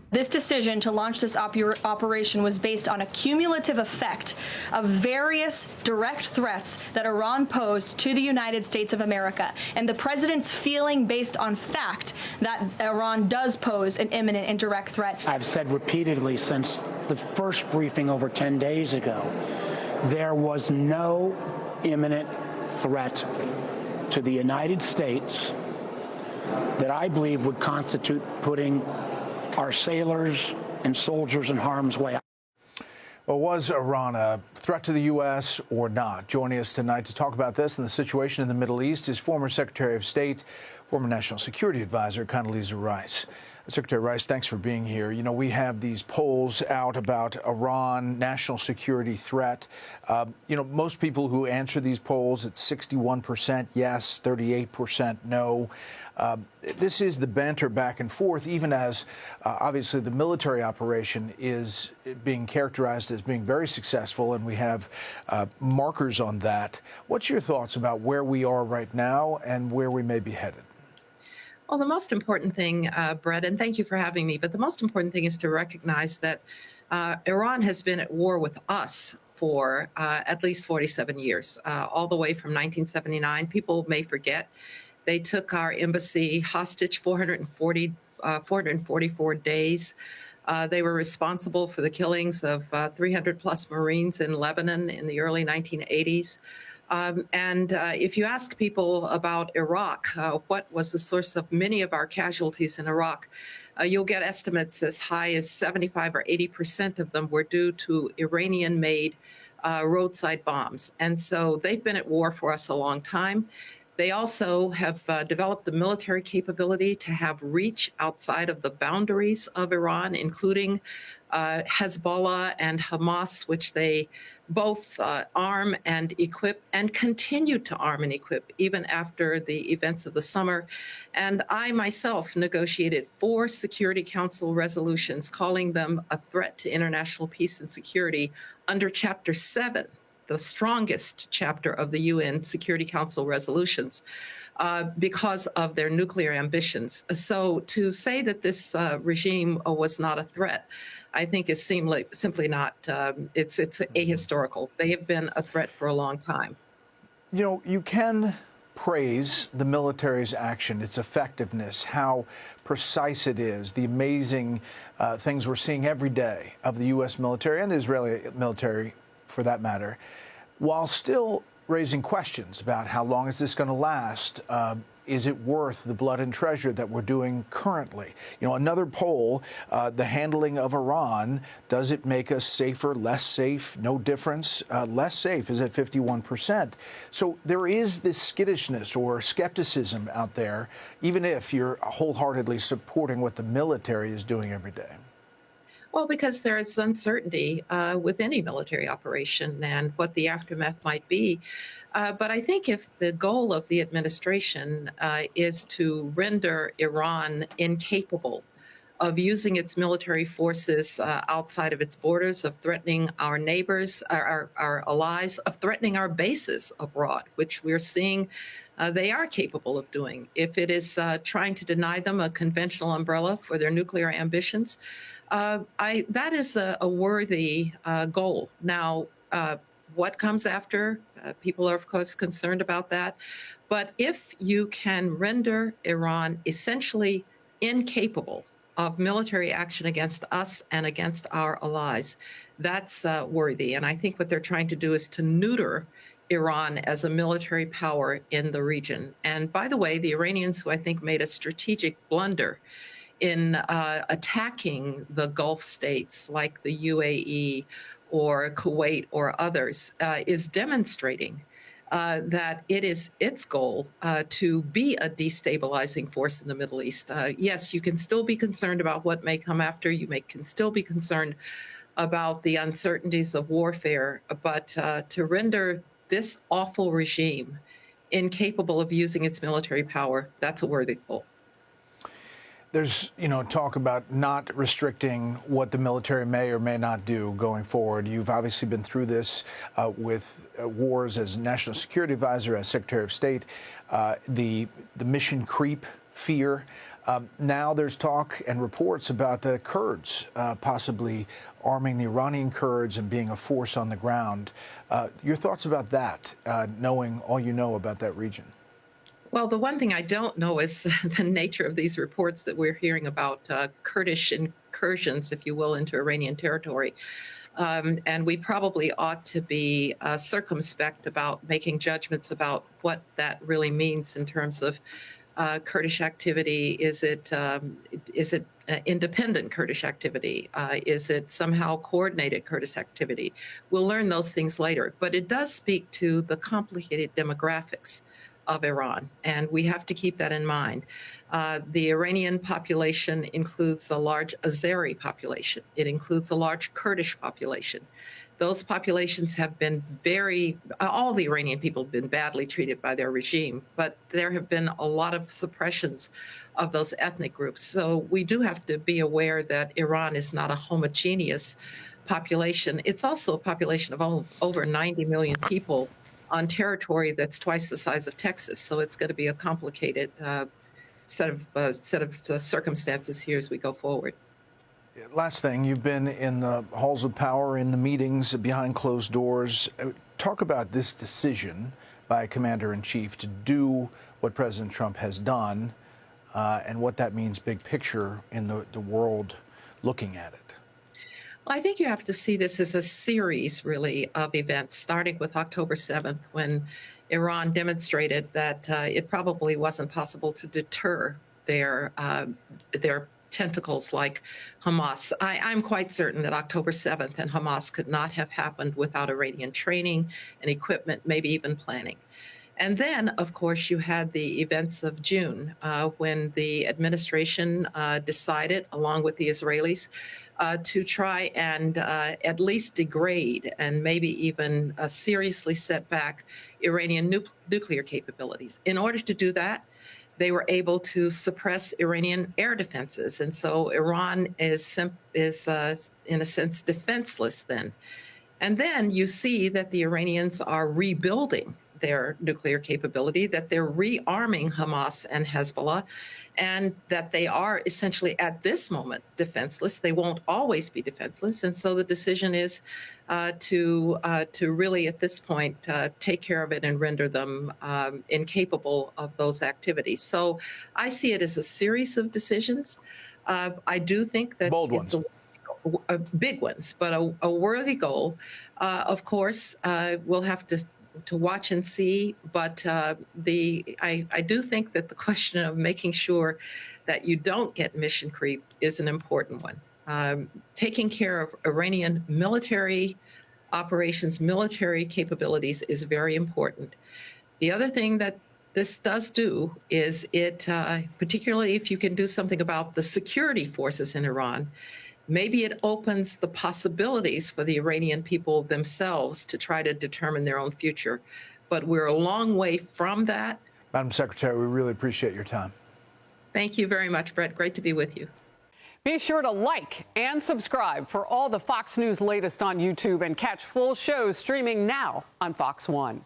This decision to launch this operation was based on a cumulative effect of various direct threats that Iran posed to the United States of America, and the president's feeling based on fact that Iran does pose an imminent and direct threat. I've said repeatedly since the first briefing over 10 days ago, there was no imminent threat to the United States that I believe would constitute putting our sailors and soldiers in harm's way. Well, was Iran a threat to the U.S. or not? Joining us tonight to talk about this and the situation in the Middle East is former Secretary of State, former National Security Advisor Condoleezza Rice. Secretary Rice, thanks for being here. You know, we have these polls out about Iran, national security threat. Most people who answer these polls, it's 61% yes, 38% no. This is the banter back and forth, even as obviously the military operation is being characterized as being very successful, and we have markers on that. What's your thoughts about where we are right now and where we may be headed? Well, the most important thing, Brett, and thank you for having me, but the most important thing is to recognize that Iran has been at war with us for at least 47 years, all the way from 1979. People may forget. They took our embassy hostage 444 days. They were responsible for the killings of 300 plus Marines in Lebanon in the early 1980s. If you ask people about Iraq, what was the source of many of our casualties in Iraq, you'll get estimates as high as 75 or 80% of them were due to Iranian-made roadside bombs. And so they've been at war for us a long time. They also have developed the military capability to have reach outside of the boundaries of Iran, including Hezbollah and Hamas, which they both arm and equip and continue to arm and equip even after the events of the summer. And I myself negotiated 4 Security Council resolutions calling them a threat to international peace and security under Chapter 7, the strongest chapter of the UN Security Council resolutions, because of their nuclear ambitions. So to say that this regime was not a threat, I think is simply not, it's ahistorical. They have been a threat for a long time. You know, you can praise the military's action, its effectiveness, how precise it is, the amazing things we're seeing every day of the U.S. military and the Israeli military, for that matter, while still raising questions about how long is this going to last? Is it worth the blood and treasure that we're doing currently? You know, another poll, the handling of Iran, does it make us safer, less safe? No difference. Less safe is at 51%. So there is this skittishness or skepticism out there, even if you're wholeheartedly supporting what the military is doing every day. Well, because there is uncertainty with any military operation and what the aftermath might be. But I think if the goal of the administration is to render Iran incapable of using its military forces outside of its borders, of threatening our neighbors, our allies, of threatening our bases abroad, which we're seeing they are capable of doing. If it is trying to deny them a conventional umbrella for their nuclear ambitions, that is a worthy goal. Now, what comes after? People are, of course, concerned about that. But if you can render Iran essentially incapable of military action against us and against our allies, that's worthy. And I think what they're trying to do is to neuter Iran as a military power in the region. And by the way, the Iranians, who I think made a strategic blunder in attacking the Gulf states like the UAE or Kuwait or others, is demonstrating that it is its goal to be a destabilizing force in the Middle East. Yes, you can still be concerned about what may come after. You can still be concerned about the uncertainties of warfare, but to render this awful regime incapable of using its military power, that's a worthy goal. There's, talk about not restricting what the military may or may not do going forward. You've obviously been through this with wars as National Security Advisor, as Secretary of State, the mission creep fear. Now there's talk and reports about the Kurds possibly arming the Iranian Kurds and being a force on the ground. Your thoughts about that, knowing all you know about that region? Well, the one thing I don't know is the nature of these reports that we're hearing about Kurdish incursions, if you will, into Iranian territory. And we probably ought to be circumspect about making judgments about what that really means in terms of Kurdish activity. Is it independent Kurdish activity? Is it somehow coordinated Kurdish activity? We'll learn those things later. But it does speak to the complicated demographics of Iran, and we have to keep that in mind. The Iranian population includes a large Azeri population. It includes a large Kurdish population. Those populations have been all the Iranian people have been badly treated by their regime, but there have been a lot of suppressions of those ethnic groups. So we do have to be aware that Iran is not a homogeneous population. It's also a population of over 90 million people on territory that's twice the size of Texas. So it's going to be a complicated set of circumstances here as we go forward. Last thing, you've been in the halls of power, in the meetings behind closed doors. Talk about this decision by a commander-in-chief to do what President Trump has done and what that means big picture in the world looking at it. Well, I think you have to see this as a series, really, of events, starting with October 7th, when Iran demonstrated that it probably wasn't possible to deter their tentacles like Hamas. I'm quite certain that October 7th and Hamas could not have happened without Iranian training and equipment, maybe even planning. And then, of course, you had the events of June when the administration decided, along with the Israelis, to try and at least degrade and maybe even seriously set back Iranian nuclear capabilities. In order to do that, they were able to suppress Iranian air defenses. And so Iran is in a sense, defenseless then. And then you see that the Iranians are rebuilding their nuclear capability, that they're rearming Hamas and Hezbollah, and that they are essentially at this moment defenseless. They won't always be defenseless. And so the decision is to really at this point take care of it and render them incapable of those activities. So I see it as a series of decisions. I do think that bold it's ones. Big ones, but a worthy goal. Of course, we'll have to watch and see, but I do think that the question of making sure that you don't get mission creep is an important one. Taking care of Iranian military operations, military capabilities is very important. The other thing that this does do is it, particularly if you can do something about the security forces in Iran, maybe it opens the possibilities for the Iranian people themselves to try to determine their own future. But we're a long way from that. Madam Secretary, we really appreciate your time. Thank you very much, Brett. Great to be with you. Be sure to like and subscribe for all the Fox News latest on YouTube and catch full shows streaming now on Fox One.